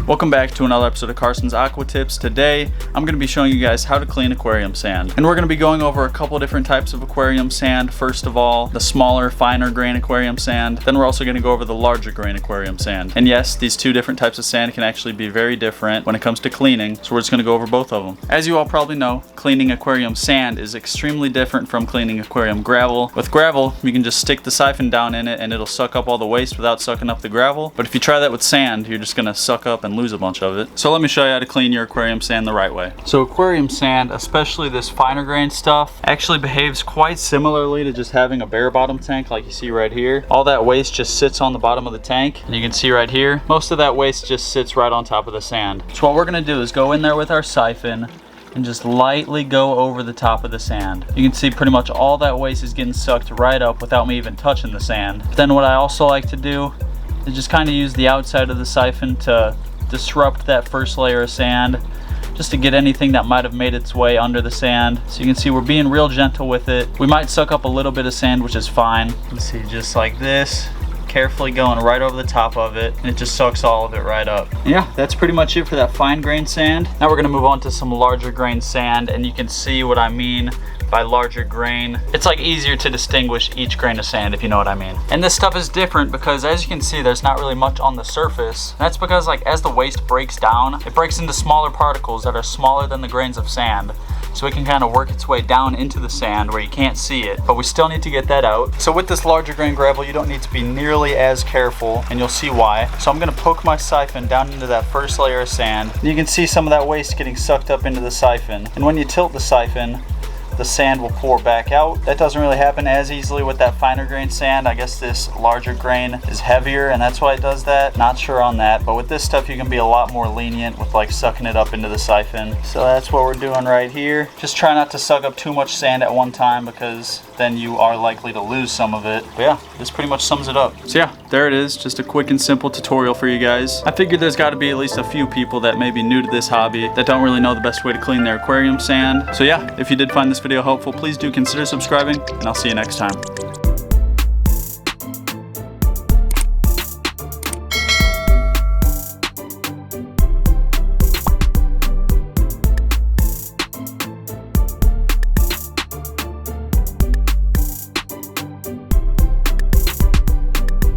Welcome back to another episode of Carson's Aqua Tips. Today, I'm going to be showing you guys how to clean aquarium sand. And we're going to be going over a couple different types of aquarium sand. First of all, the smaller, finer grain aquarium sand. Then we're also going to go over the larger grain aquarium sand. And yes, these two different types of sand can actually be very different when it comes to cleaning. So we're just going to go over both of them. As you all probably know, cleaning aquarium sand is extremely different from cleaning aquarium gravel. With gravel, you can just stick the siphon down in it and it'll suck up all the waste without sucking up the gravel. But if you try that with sand, you're just going to suck up and lose a bunch of it. So let me show you how to clean your aquarium sand the right way. So aquarium sand, especially this finer grain stuff, actually behaves quite similarly to just having a bare bottom tank like you see right here. All that waste just sits on the bottom of the tank, and you can see right here, most of that waste just sits right on top of the sand. So what we're gonna do is go in there with our siphon and just lightly go over the top of the sand. You can see pretty much all that waste is getting sucked right up without me even touching the sand. But then what I also like to do is just kind of use the outside of the siphon to disrupt that first layer of sand, just to get anything that might have made its way under the sand. So you can see we're being real gentle with it. We might suck up a little bit of sand, which is fine. You can see just like this, carefully going right over the top of it, and it just sucks all of it right up. Yeah, that's pretty much it for that fine grain sand. Now we're gonna move on to some larger grain sand, and you can see what I mean by larger grain. It's like easier to distinguish each grain of sand, if you know what I mean. And this stuff is different because, as you can see, there's not really much on the surface. That's because, like, as the waste breaks down, it breaks into smaller particles that are smaller than the grains of sand. So it can kind of work its way down into the sand where you can't see it, but we still need to get that out. So with this larger grain gravel, you don't need to be nearly as careful, and you'll see why. So I'm gonna poke my siphon down into that first layer of sand. And you can see some of that waste getting sucked up into the siphon. And when you tilt the siphon, the sand will pour back out. That doesn't really happen as easily with that finer grain sand. I guess this larger grain is heavier and that's why it does that. Not sure on that, but with this stuff you can be a lot more lenient with like sucking it up into the siphon. So that's what we're doing right here. Just try not to suck up too much sand at one time because then you are likely to lose some of it. But yeah, this pretty much sums it up. So yeah, there it is. Just a quick and simple tutorial for you guys. I figured there's got to be at least a few people that may be new to this hobby that don't really know the best way to clean their aquarium sand. So yeah, if you did find this video helpful, please do consider subscribing, and I'll see you next time.